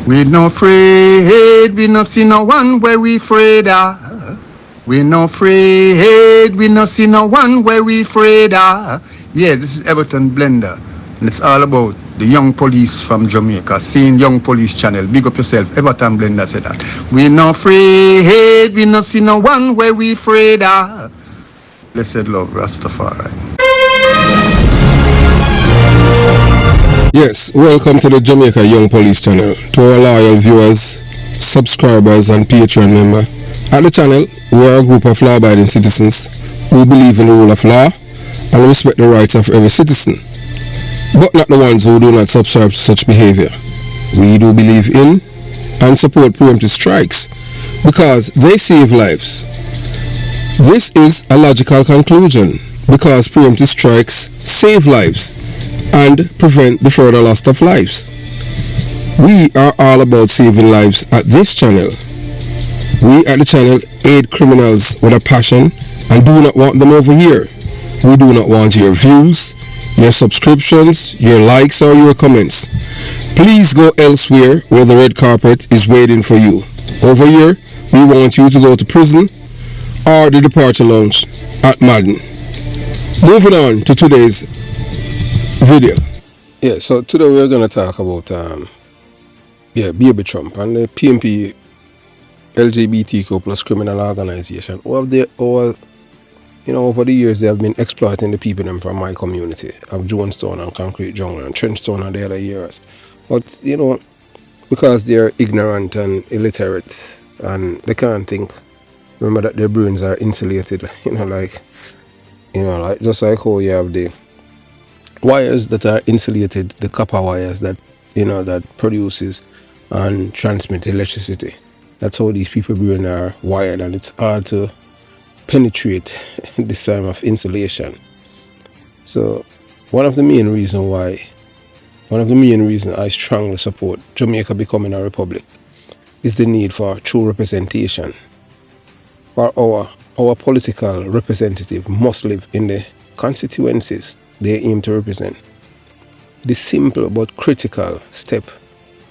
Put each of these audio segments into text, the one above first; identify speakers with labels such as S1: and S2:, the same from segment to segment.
S1: We no afraid, we no see no one where we afraid of. We no afraid, we no see no one where we afraid of. Yeah, this is Everton Blender, and it's all about the young police from Jamaica. Seeing Young Police Channel. Big up yourself, Everton Blender said that. We no afraid, we no see no one where we afraid of. Blessed love, Rastafari.
S2: Yes, welcome to the Jamaica Young Police Channel. To our loyal viewers, subscribers and Patreon members. At the channel, we are a group of law-abiding citizens who believe in the rule of law and respect the rights of every citizen, but not the ones who do not subscribe to such behavior. We do believe in and support preemptive strikes because they save lives. This is a logical conclusion because preemptive strikes save lives and prevent the further loss of lives. We are all about saving lives at this channel. We at the channel aid criminals with a passion and do not want them over here. We do not want your views, your subscriptions, your likes or your comments. Please go elsewhere where the red carpet is waiting for you. Over here, we want you to go to prison or the departure lounge at Madden. Moving on to today's video. Yeah, so today we're going to talk about Baby Trump and the PMP LGBTQ plus criminal organization. Over the years they have been exploiting the people them from my community of Jonestown and Concrete Jungle and Trenchtown and the other years. But because they're ignorant and illiterate and they can't think, remember that their brains are insulated, like just like how you have the wires that are insulated, the copper wires that that produces and transmit electricity. That's how these people brains are wired, and it's hard to penetrate this time of insulation. So one of the main reasons I strongly support Jamaica becoming a republic is the need for true representation. For our political representative must live in the constituencies they aim to represent. This simple but critical step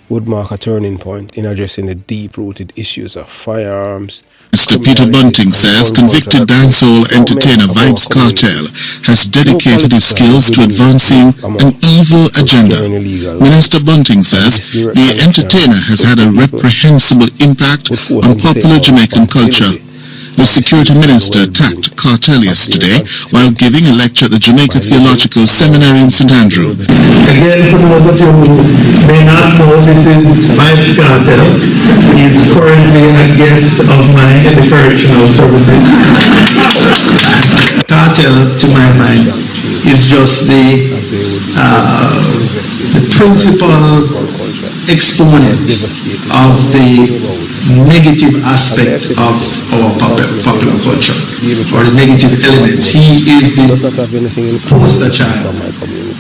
S2: would mark a turning point in addressing the deep-rooted issues of firearms.
S3: Mr. Peter Bunting says convicted dancehall entertainer Vybz Kartel has dedicated his skills to advancing an evil agenda. Minister Bunting says the entertainer has had a reprehensible impact on popular Jamaican culture. The security minister attacked Kartel yesterday while giving a lecture at the Jamaica Theological Seminary in St. Andrew.
S4: Again, for those of you who may not know, this is Vybz Kartel. He is currently a guest of mine in the correctional services. Kartel, to my mind, is just the principal exponent of the negative aspect of our popular culture, or the negative elements. He is the poster child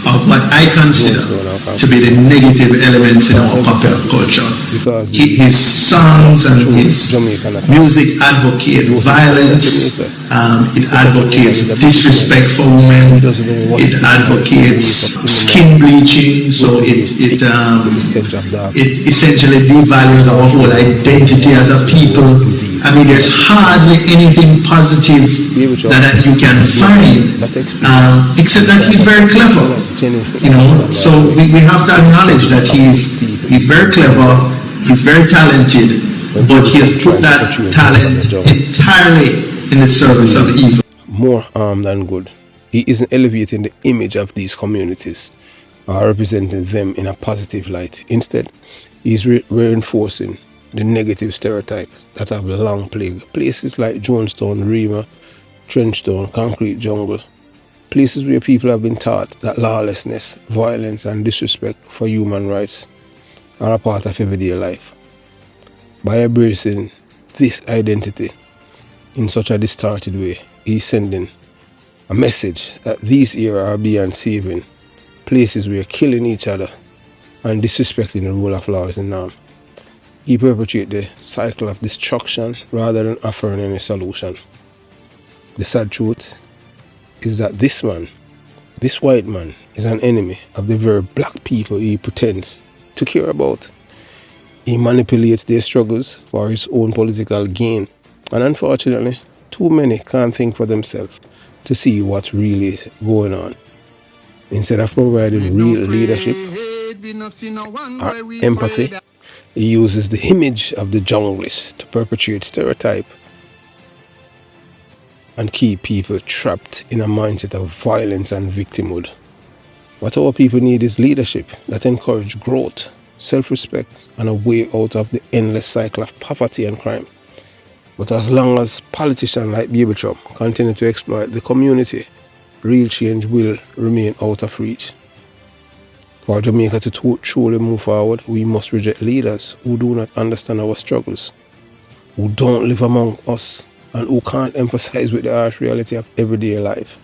S4: of what I consider to be the negative elements in our popular culture. His songs and his music advocate violence, it advocates disrespect for women, it advocates skin bleaching, so it essentially devalues our whole identity as a people. I mean, there's hardly anything positive that you can find, except that he's very clever. So we have to acknowledge that he's very clever, he's very talented, but he has put that talent entirely in the service of evil.
S2: More harm than good. He isn't elevating the image of these communities or representing them in a positive light. Instead, he's reinforcing the negative stereotype that have long plagued places like Jonestown, Rima, Trenchtown, Concrete Jungle, places where people have been taught that lawlessness, violence and disrespect for human rights are a part of everyday life. By embracing this identity in such a distorted way, he's sending a message that these areas are beyond saving, places where killing each other and disrespecting the rule of law is the norm. He perpetuates the cycle of destruction rather than offering any solution. The sad truth is that this white man, is an enemy of the very black people he pretends to care about. He manipulates their struggles for his own political gain. And unfortunately, too many can't think for themselves to see what's really going on. Instead of providing real leadership or empathy, he uses the image of the junglist to perpetuate stereotype and keep people trapped in a mindset of violence and victimhood. What our people need is leadership that encourages growth, self-respect, and a way out of the endless cycle of poverty and crime. But as long as politicians like Vybz continue to exploit the community, real change will remain out of reach. For Jamaica to truly move forward, we must reject leaders who do not understand our struggles, who don't live among us, and who can't emphasize with the harsh reality of everyday life.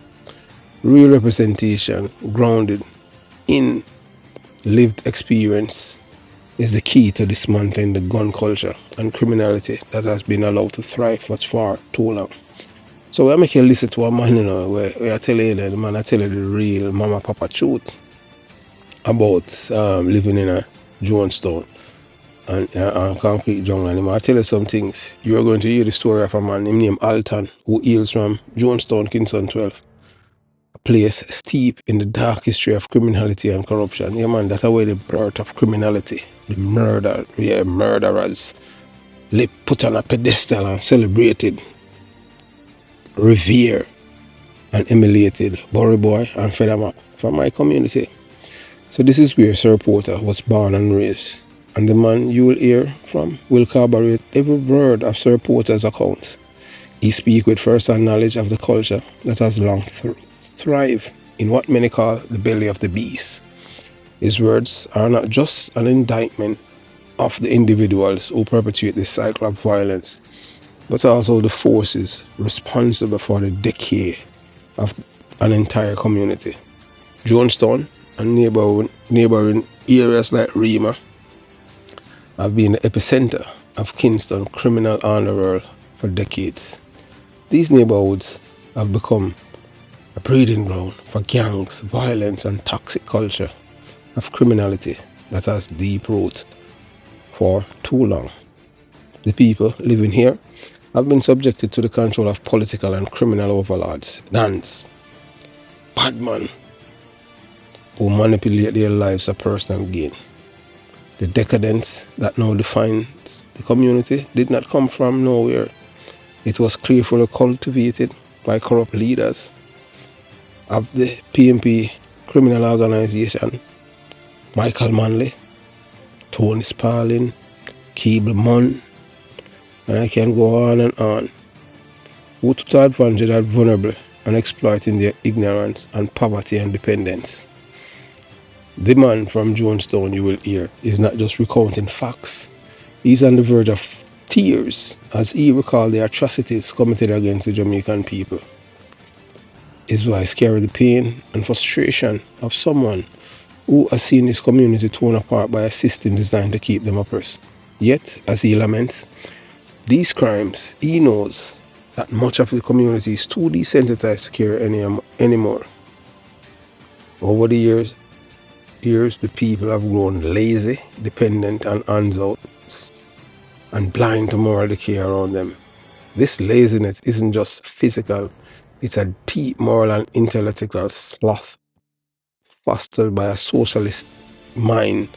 S2: Real representation grounded in lived experience is the key to dismantling the gun culture and criminality that has been allowed to thrive for far too long. So I make you listen to a man, where I tell you, the man I tell you the real mama papa truth about living in a Jonestown and concrete jungle. And I tell you some things. You're going to hear the story of a man named Alton who hails from Jonestown, Kingston 12. A place steep in the dark history of criminality and corruption. Yeah, man, that's where the birth of criminality, the murderers, put on a pedestal and celebrated, revered, and emulated Burry Boy and Feathermap from my community. So this is where Sir Porter was born and raised. And the man you will hear from will corroborate every word of Sir Porter's account. He speaks with first-hand knowledge of the culture that has long thrived in what many call the belly of the beast. His words are not just an indictment of the individuals who perpetuate this cycle of violence, but also the forces responsible for the decay of an entire community. Jonestown and neighboring areas like Rima have been the epicenter of Kingston criminal underworld for decades. These neighborhoods have become a breeding ground for gangs, violence, and toxic culture of criminality that has deep roots for too long. The people living here have been subjected to the control of political and criminal overlords, dons, badmen, who manipulate their lives for personal gain. The decadence that now defines the community did not come from nowhere. It was carefully cultivated by corrupt leaders of the PMP criminal organization, Michael Manley, Tony Sparling, Cable Munn, and I can go on and on, who took advantage of vulnerable and exploiting their ignorance and poverty and dependence. The man from Jonestown you will hear is not just recounting facts. He's on the verge of tears as he recalls the atrocities committed against the Jamaican people. His voice carries the pain and frustration of someone who has seen his community torn apart by a system designed to keep them oppressed. Yet, as he laments these crimes, he knows that much of the community is too desensitized to care anymore. Over the years, the people have grown lazy, dependent, and hands-out, and blind to moral decay around them. This laziness isn't just physical, it's a deep moral and intellectual sloth fostered by a socialist mind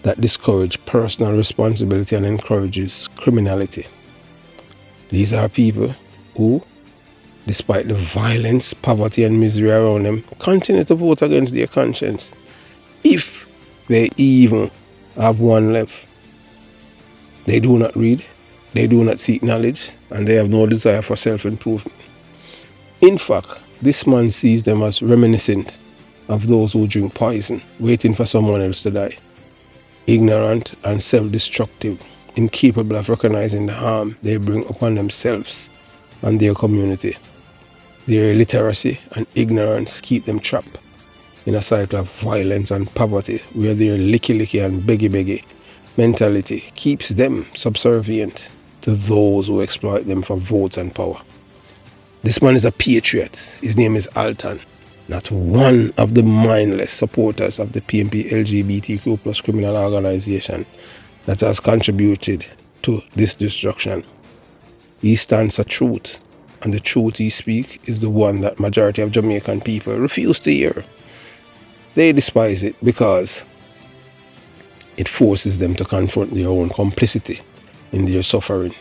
S2: that discourages personal responsibility and encourages criminality. These are people who, despite the violence, poverty, and misery around them, continue to vote against their conscience, if they even have one left. They do not read, they do not seek knowledge, and they have no desire for self-improvement. In fact, this man sees them as reminiscent of those who drink poison, waiting for someone else to die. Ignorant and self-destructive, incapable of recognizing the harm they bring upon themselves and their community. Their illiteracy and ignorance keep them trapped in a cycle of violence and poverty, where their licky and beggy mentality keeps them subservient to those who exploit them for votes and power. This man is a patriot. His name is Alton, not one of the mindless supporters of the PMP LGBTQ plus criminal organization that has contributed to this destruction. He stands for truth, and the truth he speaks is the one that majority of Jamaican people refuse to hear. They despise it because it forces them to confront their own complicity in their suffering.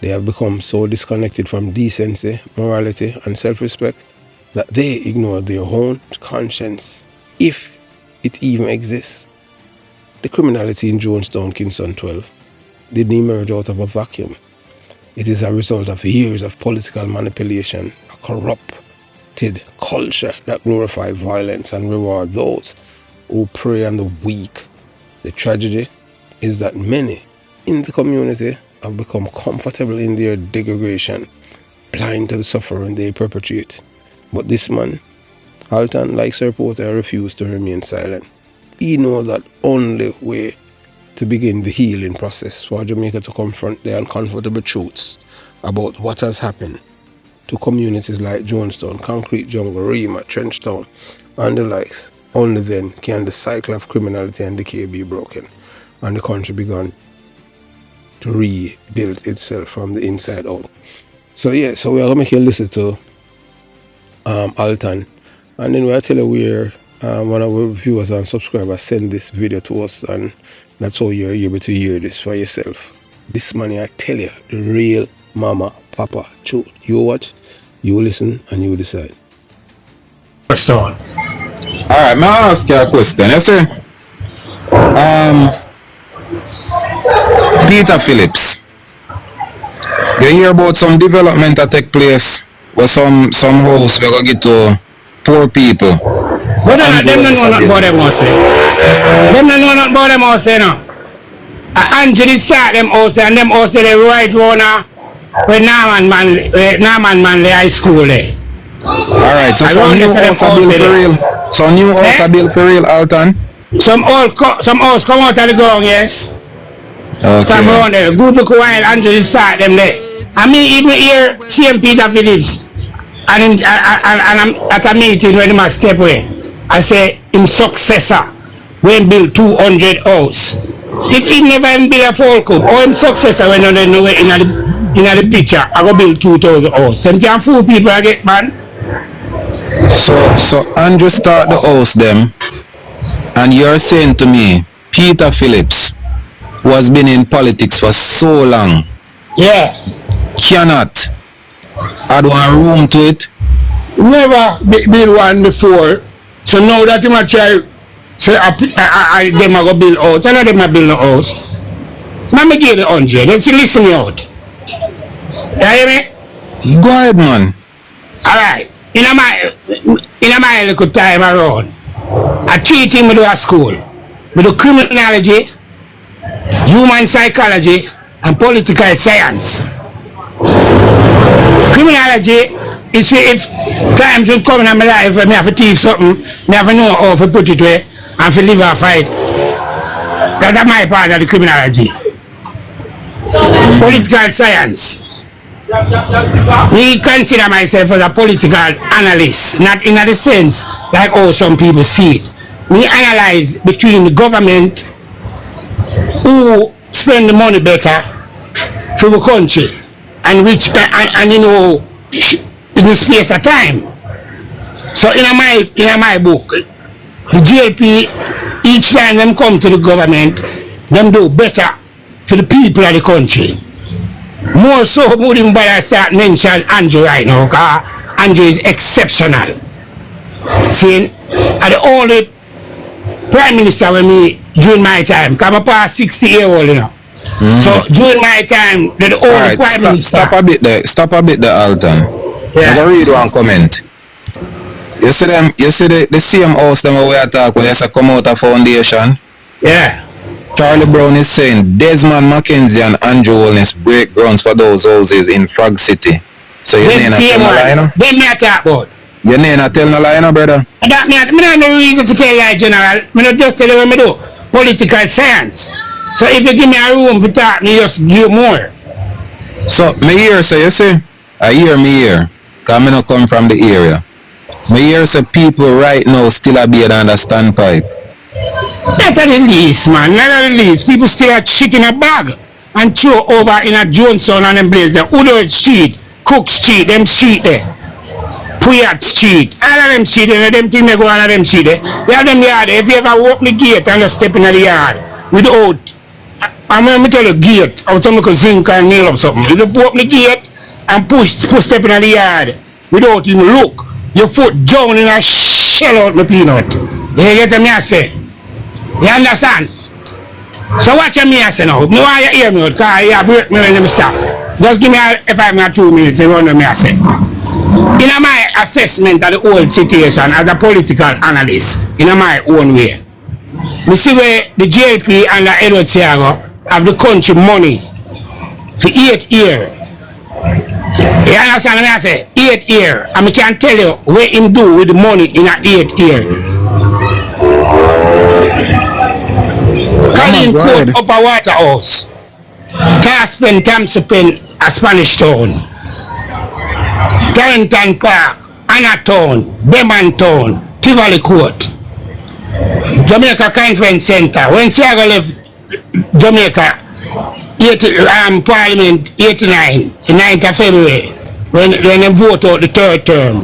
S2: They have become so disconnected from decency, morality, and self-respect that they ignore their own conscience, if it even exists. The criminality in Jonestown, Kingston 12, didn't emerge out of a vacuum. It is a result of years of political manipulation, a corrupted culture that glorifies violence and reward those who prey on the weak. The tragedy is that many in the community have become comfortable in their degradation, blind to the suffering they perpetrate. But this man, Alton, like Sir Porter, refused to remain silent. He knows that only way to begin the healing process for Jamaica to confront the uncomfortable truths about what has happened to communities like Jonestown, Concrete Jungle, Rima, Trenchtown, and the likes. Only then can the cycle of criminality and decay be broken, and the country begun to rebuild itself from the inside out. So yeah, so we are gonna make you listen to Alton, and then we'll tell you where one of our viewers and subscribers send this video to us, and that's how you're able to hear this for yourself. This money, I tell you, the real mama, papa, truth. You watch, you listen, and you decide.
S5: Start.
S6: Alright, may I ask you a question? You see, Peter Phillips, you hear about some development that take place where some house we go get to poor people.
S5: But them don't know nothing about them house. Them don't know nothing about them house, you know. Angel start them house and them house they right round where Norman man the high school there.
S6: Alright, so some new house are built for real. Some new house are built for real, Alton.
S5: Some house come out of the ground, yes.
S6: Okay.
S5: From around there. Good look while Angel start them there. I mean even here same Peter Phillips. And I'm at a meeting when he must step away. I say him successor when build 200 house. If he never build a full cup, or him successor when they know in the picture, I go build 2,000 house. Them can fool people I get man.
S6: So Andrew start the house them, and you're saying to me Peter Phillips was been in politics for so long.
S5: Yeah.
S6: Cannot add one room to it.
S5: Never build one before. So now that you might try, so them are go build house. I know them are build a house. Now me give the 100. Let's listen me out. You hear me?
S6: Go ahead, man.
S5: Alright. In my little time around, I treat him with a school. We do criminology, human psychology, and political science. Criminology is if times will come in my life where I have to teach something, I have to know how to put it away and to live or fight. That's my part of the criminology. Political science. Me consider myself as a political analyst, not in the sense like how some people see it. We analyze between the government who spend the money better for the country and which and you know in the space of time. So in my book, the GLP each time them come to the government, them do better for the people of the country. More so, more than by I start mention Andrew right now, because Andrew is exceptional. See, I'm the only Prime Minister with me during my time, because I'm past 60-year-old, you know. So during my time, the only Prime Minister.
S6: Stop a bit there, Alton.
S5: Yeah.
S6: I'm going to read one comment. You see the same house them we attack when you say come out of foundation?
S5: Yeah.
S6: Charlie Brown is saying Desmond Mackenzie and Andrew Holness break grounds for those houses in Frog City. So your name not tell no lie, no?
S5: Them me a talk about.
S6: Your name not tell no lie, no, brother?
S5: That me not no reason to tell lie, General. Me not just tell you what me do. Political science. So if you give me a room to talk, me just give more.
S6: So me hear say you see? I hear me here. Cause me not come from the area. Me hear say people right now still a be under standpipe.
S5: Not the least, man. Not the least. People still have shit in a bag and throw over in a Jonestown and them place. The Udall Street, Cook Street, them street there. Puyat Street, all of them street, them things they go on them street there. They have them yard. If you ever open the gate and just step in the yard without, I'm going to tell you gate, or something like zinc and nail up something. If you open the gate and push step in the yard without even look, your foot down in a shell out my peanut. You get me I say? You understand? So watch me I say now. Me want you hear me out, because you break me when you stop. Just give me a 5 minutes, 2 minutes, you run me I say. In my assessment of the whole situation as a political analyst, in my own way, we see where the JLP and the Edward Seago have the country money for 8 years. You understand what I say? 8 years. And I can tell you what him do with the money in a 8 years. Colin Court up a Waterhouse. Caspin Thompson a Spanish Town. Torrington Park, Anatown, Bemantown, Tivoli Court, Jamaica Conference Center. When Seago left Jamaica, Parliament 89, the 9th of February, when they vote out the 3rd term,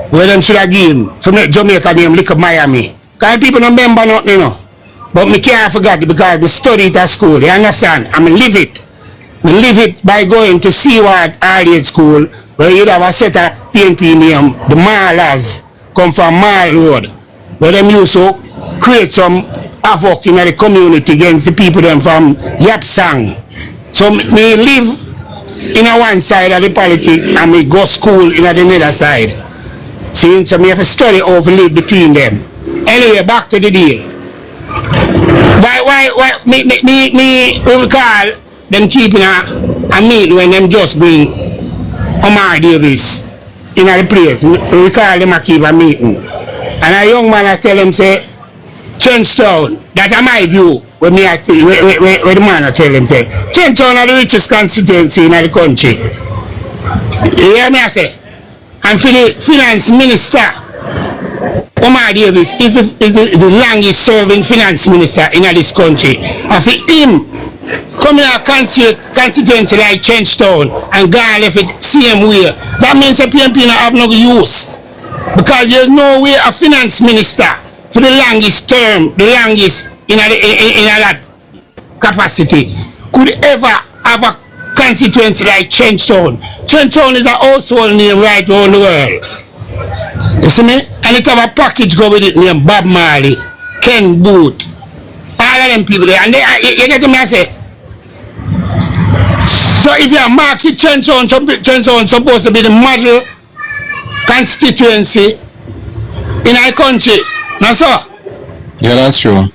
S5: where them should have given from Jamaica name Lick Miami. Because people don't remember nothing, you know. But me can't forget it because we study it at school, you understand? I mean, live it. We live it by going to Seaward Early School, where you'd have a set of PNP name, the Marlers, come from Mile Road, where them used to create some havoc in the community against the people them from Yapsang. So me live in a one side of the politics and me go school in the other side. See, so me have to study how to live between them. Anyway, back to the deal. Why me recall them keeping a meeting when them just bring Omar Davis in the place. We call them a keep a meeting. And a young man I tell him say, Jonestown, that's my view when the man I tell him say, Jonestown is the richest constituency in the country. You hear me I say? And for the finance minister, Omar Davis is the longest serving finance minister in this country. And for him, coming a constituency like Jonestown and gone left it same way, that means the PNP not have no use. Because there's no way a finance minister for the longest term, the longest in that capacity, could ever have a constituency like Jonestown. Jonestown is a household name right around the world. You see me? And it have a package go with it named Bob Marley, Ken Booth, all of them people there. And you get me I say, so if you are market Jonestown supposed to be the model constituency in our country. Now so?
S6: Yeah, that's true.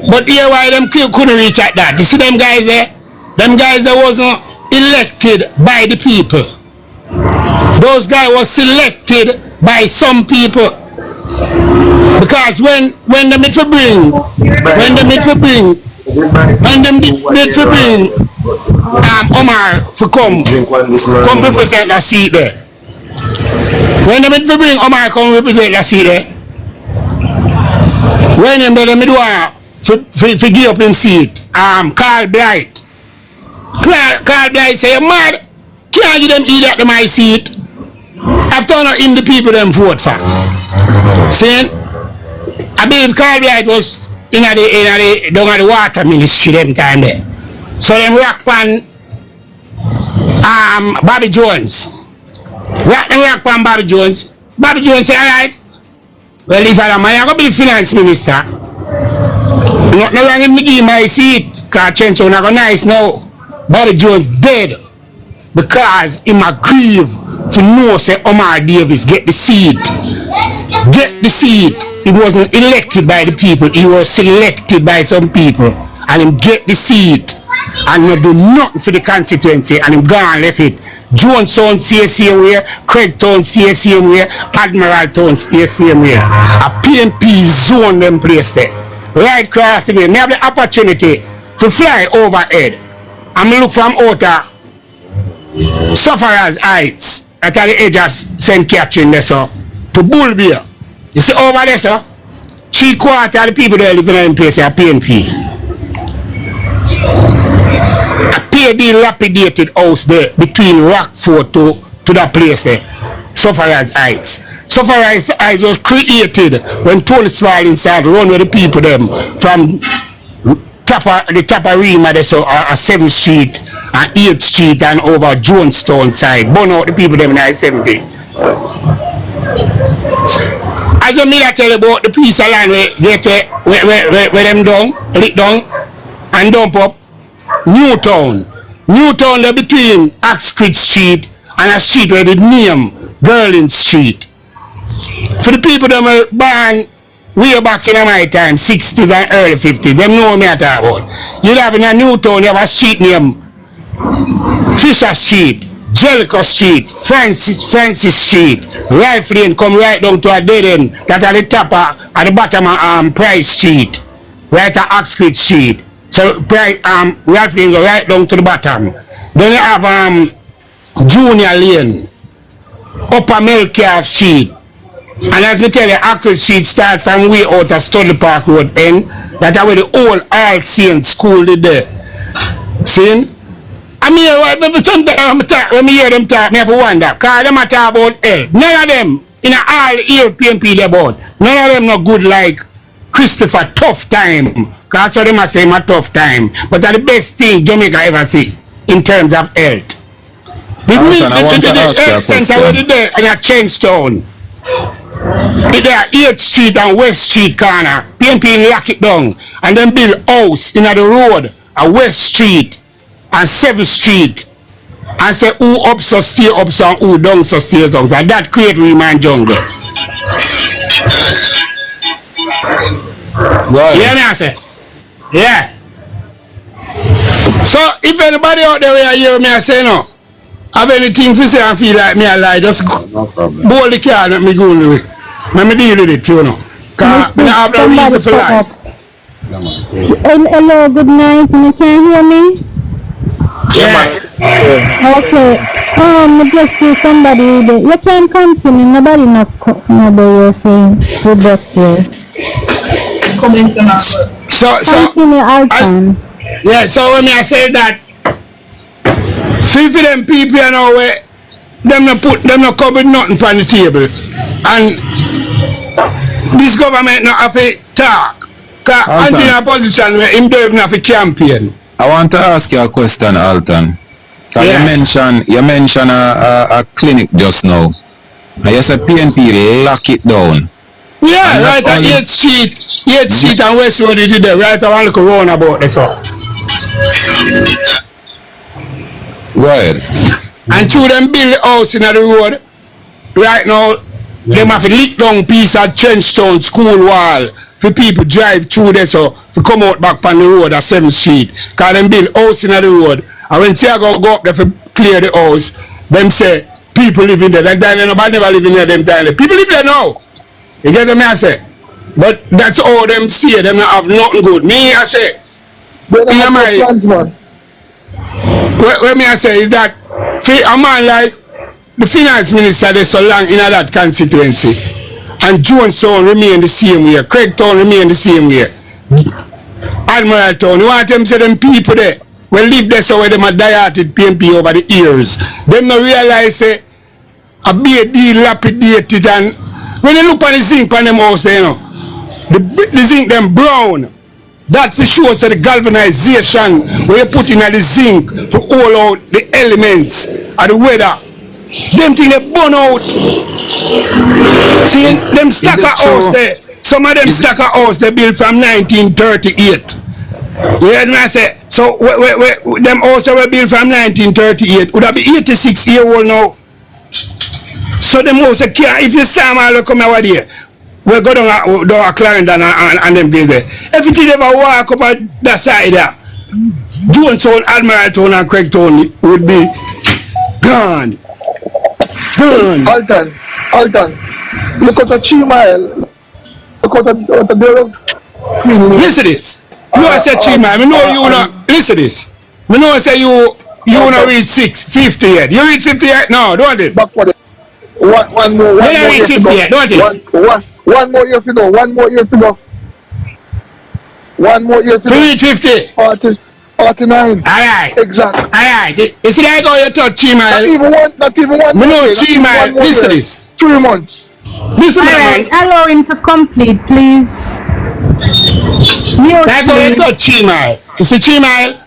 S5: But here why them couldn't reach at that. You see them guys there? Them guys that wasn't elected by the people. Those guys was selected by some people. Because when them need to bring Omar to come represent that seat there. When them need to bring Omar come represent that seat there, when them do to give up him seat, Carl Blight. Carl Blight say, you mad? Can't give them idiot to my seat. After not him the people them vote for. See? I believe Carl Blight was in the water ministry them time there. So them rock pan Bobby Jones. Rock pan Bobby Jones. Bobby Jones say, alright. Well, if I'm going to be the finance minister, not wrong if me give my seat, because Chencho not nice now. Bobby Jones dead because he might grieve to know say Omar Davis get the seat. Get the seat. He wasn't elected by the people, he was selected by some people. And him get the seat and not do nothing for the constituency and him gone left it. Jonestown stay same way, Craigtown stay same way, Admiraltown stay same way. A PNP zone them place there. Right across the way. I have the opportunity to fly overhead and look from outer Sufferers Heights at the edge of St. Catherine there, so, to Bullbear. You see over there, sir? 3/4 of the people there living in place are PNP. A pay dilapidated house there between Rockford to that place there. Suffrage Heights. Suffrage Heights was created when Tony Smalling started run with the people them from the top of Rima, they saw 7th Street and 8th Street and over Jonestown side. Burn out the people them in the 70. I just need to tell you about the piece of land where them down, lick down and dump up. Newtown. Newtown there between Oxford Street and a street where the name Girling Street. For the people that were born way back in my time, 60s and early 50s, them know me I talk about. You have in a Newtown, you have a street named Fisher Street, Jellicoe Street, Francis Street, Rifle Lane come right down to a dead end that at the top at the bottom of Price Street, right at Oxford Street. So Rifle Lane go right down to the bottom. Then you have Junior Lane, Upper Melcalf Street. And as me tell you, Oxford Street start from way out of Studley Park Road end. That's where the old All Saints school did there. See? I mean, sometimes when I hear them talk, I have to wonder. Because them talk about hell. None of them, in all European people about, none of them not good like Christopher Tough Time. Because so them are saying a tough time. But that's the best thing Jamaica ever see in terms of health. The health center where they there in a Jonestown. There are 8th Street and West Street corner. PNP lock it down and then build house in the road at West Street and 7th Street and say who up so stay up so and who down so stay down. And that create remand jungle. Right. Yeah, me I say. Yeah. So if anybody out there where hear me I say no, have anything to say and feel like me I lie, just bowl the car and let me go with it. Let me deal with it, you know. Because I have no reason for lie.
S7: Hello, good night. You can hear me?
S5: Yeah.
S7: Okay. Just see somebody. You can continue. Nobody know what you're saying. With that way.
S5: So
S7: continue, Alton.
S5: Yeah, so when I say that, see for them people you know where them not cover nothing on the table. And this government not have to talk. Because I'm in a position where him don't have a campaign.
S6: I want to ask you a question, Alton. Yeah. You mentioned a clinic just now. And you said PNP lock it down.
S5: Yeah, and right at 8th Street and West Road it did there, right around the corona about this up.
S6: Go ahead.
S5: And through them build the house in the road, right now, them have a lick down piece of Jonestown school wall for people drive through there so to come out back on the road at 7th Street. Because them build house in the road. And when they go up there to clear the house, them say people living there. Them down there, nobody never living there, them down there. People live there now. You get what I say? But that's all them say, them not have nothing good. Me, I say, what me I say is that a man like the finance minister there so long in that constituency and Jonestown remain the same way, Craigtown remain the same way, Admiral Town, you want them to say them people there will live there so where them are dilated PNP over the years. Them not realize say a be dilapidated and when you look at the zinc on them house there, you know, the zinc them brown. That for sure so the galvanization where you put in the zinc for all out the elements of the weather. Them things they burn out. See, them stack of house there. Some of them stack of house they built from 1938. You heard me I say? So them house they were built from 1938 would have been 86-year-old now. So them house if you see them all come over there. We go down a Clarendon and them place there. Everything they ever walk up at that side there, Jonestown, Admiral Town and Craigtown would be gone. Gone.
S8: Alton, look at the 3 mile. Look at the building.
S5: Listen this. You I say 3 mile. I know you not. Listen this. I know I say you not reach 50 yet. You reach 50 yet? No, don't it.
S8: One more year to go.
S5: Don't it.
S8: One more year to go. 1 more year for
S5: To reach 50.
S8: 49.
S5: Alright.
S8: Exactly.
S5: Alright. You see like how you touch 3
S8: Not
S5: mile?
S8: even one
S5: Me
S8: more
S5: know
S8: year.
S5: 3 mile. Listen
S8: year.
S5: this.
S8: 3 months.
S5: Listen
S7: Alright,
S5: man.
S7: allow him to complete, please. Mute,
S5: Like how you
S7: please.
S5: touch 3 mile. You see 3 mile?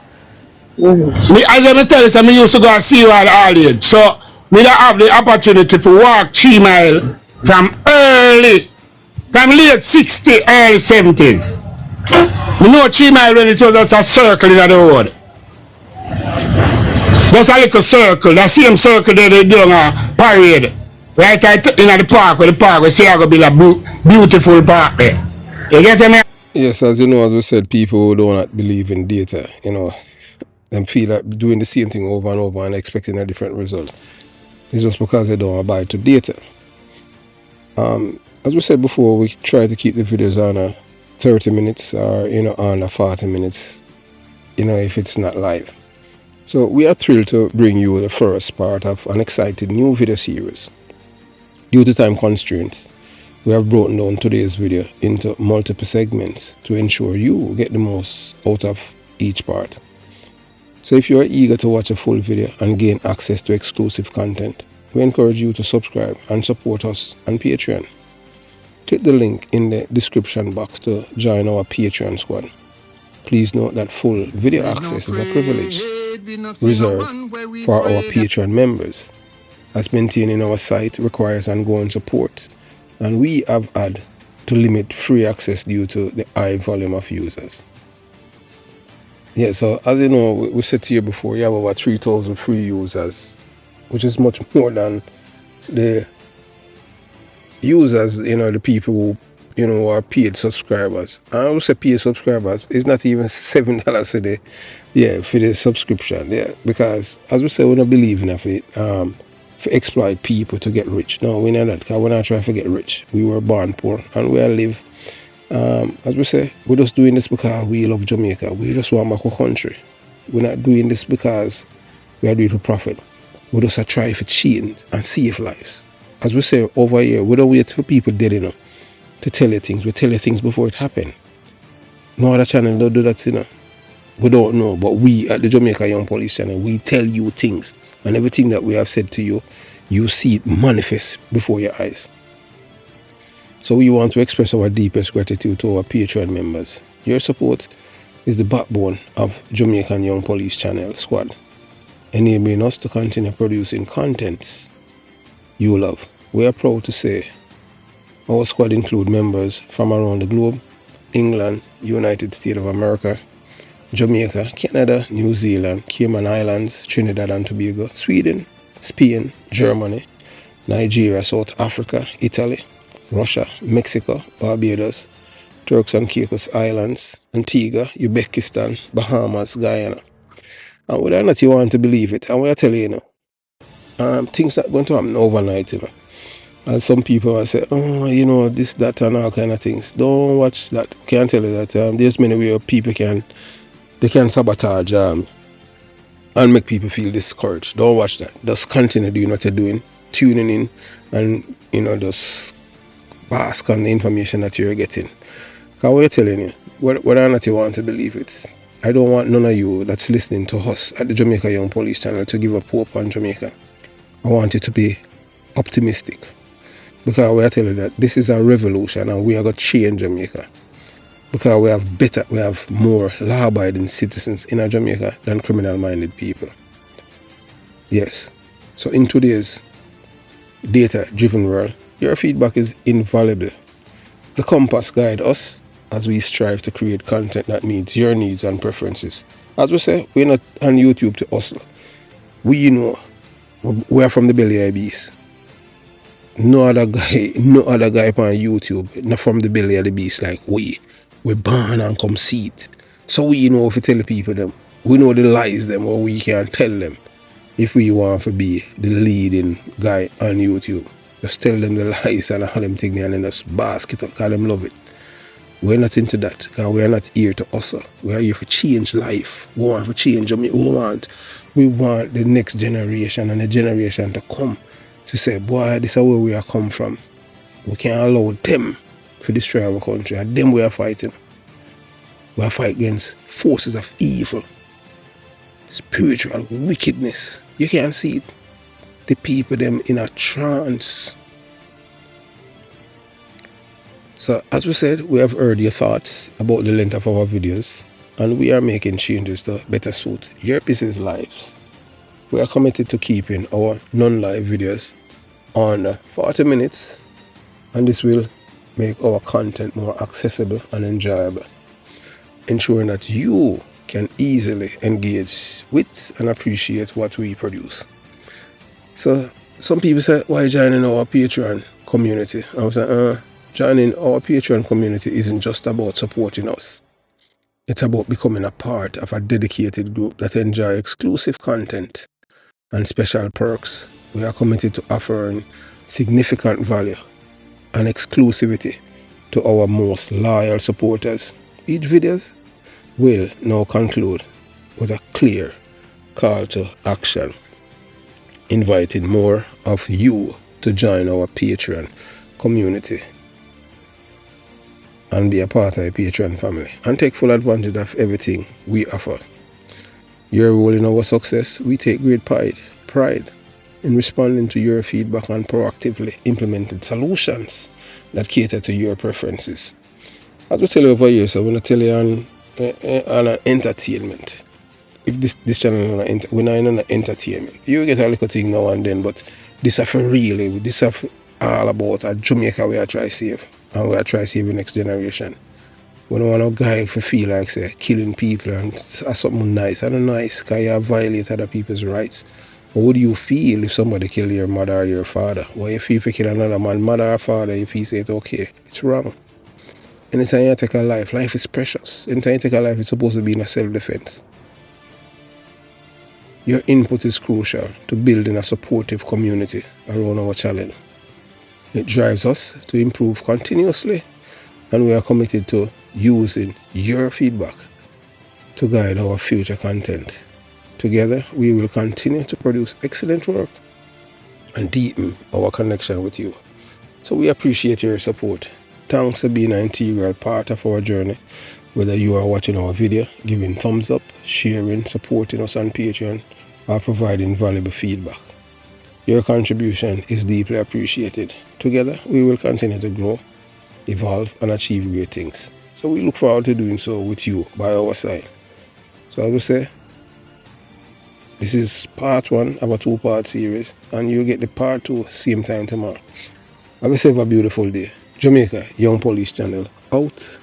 S5: Me, as I tell you, so me used to go and see you at all age. So, me don't have the opportunity to walk 3 mile from late 60s, early 70s. Me know 3 mile when it was just a circle in the road. Just a little circle, that same circle that they do a parade. Right in the park, where the park, we see I go build a beautiful park there. You get me?
S2: Yes, as you know, as we said, people who do not believe in data, you know, and feel like doing the same thing over and over and expecting a different result. It's just because they don't abide to data. As we said before, we try to keep the videos on 30 minutes or, you know, under 40 minutes, you know, if it's not live. So we are thrilled to bring you the first part of an exciting new video series. Due to time constraints, we have broken down today's video into multiple segments to ensure you get the most out of each part. So if you are eager to watch a full video and gain access to exclusive content, we encourage you to subscribe and support us on Patreon. Click the link in the description box to join our Patreon squad. Please note that full video access is a privilege reserved for our Patreon members, as maintaining our site requires ongoing support, and we have had to limit free access due to the high volume of users. Yeah, so as you know, we said to you before, you have over 3,000 free users, which is much more than the users, you know, the people who, you know, are paid subscribers. And I would say paid subscribers is not even $7 a day, yeah, for the subscription, yeah, because as we say, we don't believe in it, for exploit people to get rich. No, we know that, because we're not trying to get rich. We were born poor, and we live. As we say, we're just doing this because we love Jamaica. We just want back our country. We're not doing this because we are doing it for profit. We just try to change and save lives. As we say over here, we don't wait for people dead, you know, to tell you things. We tell you things before it happens. No other channel don't do that, you know. We don't know, but we at the Jamaica Young Police channel, we tell you things, and everything that we have said to you, you see it manifest before your eyes. So we want to express our deepest gratitude to our Patreon members. Your support is the backbone of Jamaican Young Police Channel squad, enabling us to continue producing contents you love. We are proud to say our squad include members from around the globe: England, United States of America, Jamaica, Canada, New Zealand, Cayman Islands, Trinidad and Tobago, Sweden, Spain, Germany, Nigeria, South Africa, Italy, Russia, Mexico, Barbados, Turks and Caicos Islands, Antigua, Uzbekistan, Bahamas, Guyana. And whether or not you want to believe it, and we are telling you, things are going to happen overnight, you know. And some people will say, oh, you know, this, that, and all kind of things. Don't watch that. I can't tell you that there's many ways people can sabotage and make people feel discouraged. Don't watch that. Just continue doing what you're doing, tuning in, and, you know, just bask on the information that you're getting. Because we're telling you, whether or not you want to believe it, I don't want none of you that's listening to us at the Jamaica Young Police channel to give up hope on Jamaica. I want you to be optimistic, because we're telling you that this is a revolution and we are going to change Jamaica. Because we have more law-abiding citizens in our Jamaica than criminal-minded people. Yes. So in today's data-driven world, your feedback is invaluable. The compass guides us as we strive to create content that meets your needs and preferences. As we say, we're not on YouTube to hustle. We know we are from the belly of the beast. No other guy on YouTube, not from the belly of the beast like we. We're born and come see it. So we know if we tell the people them, we know the lies them, or we can tell them if we want to be the leading guy on YouTube. Just tell them the lies and all them things and then just bask it up because them love it. We're not into that, because we're not here to hustle. We're here for change life. We want to change them. We want the next generation and the generation to come to say, boy, this is where we are come from. We can't allow them to destroy our country, and them we are fighting. We are fight against forces of evil, spiritual wickedness. You can't see it. The people them in a trance. So as we said, we have heard your thoughts about the length of our videos, and we are making changes to better suit your business lives. We are committed to keeping our non-live videos on 40 minutes, and this will make our content more accessible and enjoyable, ensuring that you can easily engage with and appreciate what we produce. So some people say, why joining our Patreon community? I was like, joining our Patreon community isn't just about supporting us. It's about becoming a part of a dedicated group that enjoy exclusive content and special perks. We are committed to offering significant value and exclusivity to our most loyal supporters. Each video will now conclude with a clear call to action, inviting more of you to join our Patreon community and be a part of the Patreon family and take full advantage of everything we offer. Your role in our success, we take great pride in responding to your feedback and proactively implementing solutions that cater to your preferences. As we tell you over here, so we're going to tell you on entertainment. If this channel is we're not in an entertainment. You get a little thing now and then, but this is for real. This is all about a Jamaica we are trying to save, and we are trying to save the next generation. We don't want no guy to feel like say killing people and something nice. I don't know, nice because you violate other people's rights. How do you feel if somebody kill your mother or your father? Why you feel if you kill another man, mother or father, if you say it's okay? It's wrong. Anytime you take a life, life is precious. Anytime you take a life, it's supposed to be in a self-defense. Your input is crucial to building a supportive community around our channel. It drives us to improve continuously, and we are committed to using your feedback to guide our future content. Together, we will continue to produce excellent work and deepen our connection with you. So we appreciate your support. Thanks for being an integral part of our journey. Whether you are watching our video, giving thumbs up, sharing, supporting us on Patreon, or providing valuable feedback. Your contribution is deeply appreciated. Together, we will continue to grow, evolve, and achieve great things. So we look forward to doing so with you by our side. So I will say, this is part 1 of a 2-part series, and you'll get the part 2 same time tomorrow. Have yourself a beautiful day. Jamaica Young Police Channel out.